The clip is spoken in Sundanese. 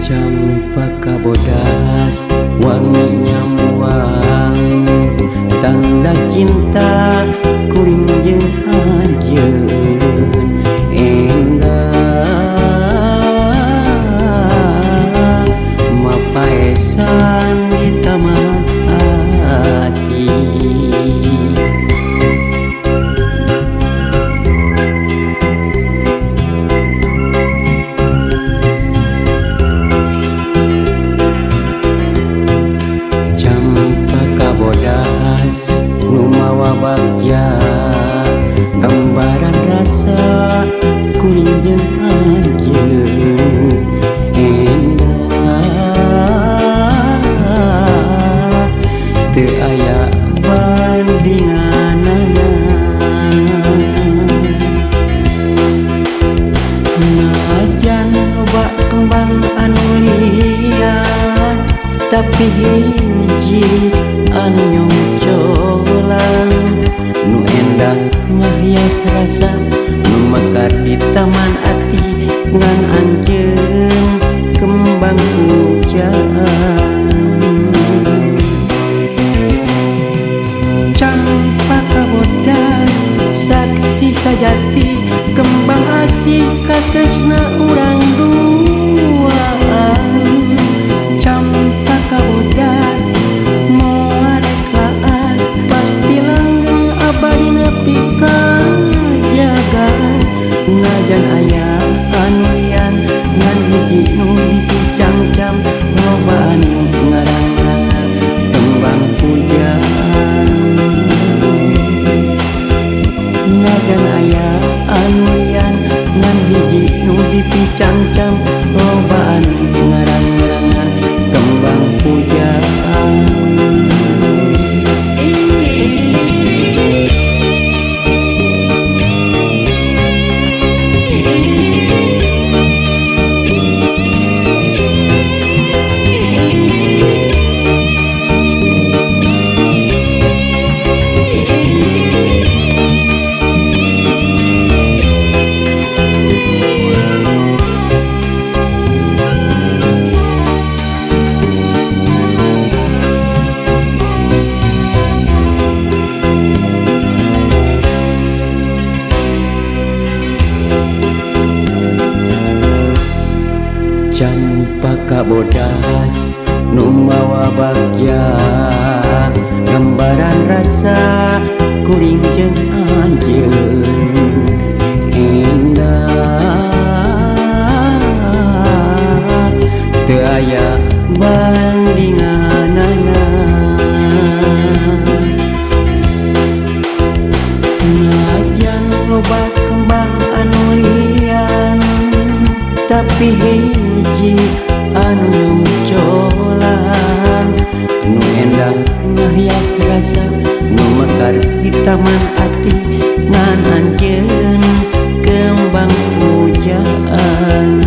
Campaka bodas wanginya muang, tanda cinta kuring jeung anjeun endah mapaesan di taman hati. Bodas nu mawa bagja gambaran rasa kuring jeung anjeun endah teu aya bandinganana. Najan loba kembang anu liar tapi hiji anu nyongcolan nu endah ngahias rasa nu mekar di taman ati ngan anjeun kembang hujan. Campaka bodas saksi sajati kembang asih katresna urang duaan. Campaka bodas najan aya anu lian ngan hiji nu dipicangcam lobaan ngarang-ngarang kembang pujaan. Najan aya anu lian ngan hiji nu dipicangcam lobaan ngarang-ngarangan kembang pujaan. Campaka bodas nu mawa bagja gambaran rasa kuring jeung anjeun endah teu aya bandinganana. Najan loba kembang anu lian tapi hiji anu nyongcolan nu endah ngahias rasa nu mekar di taman ati ngan anjeun kembang pujaan.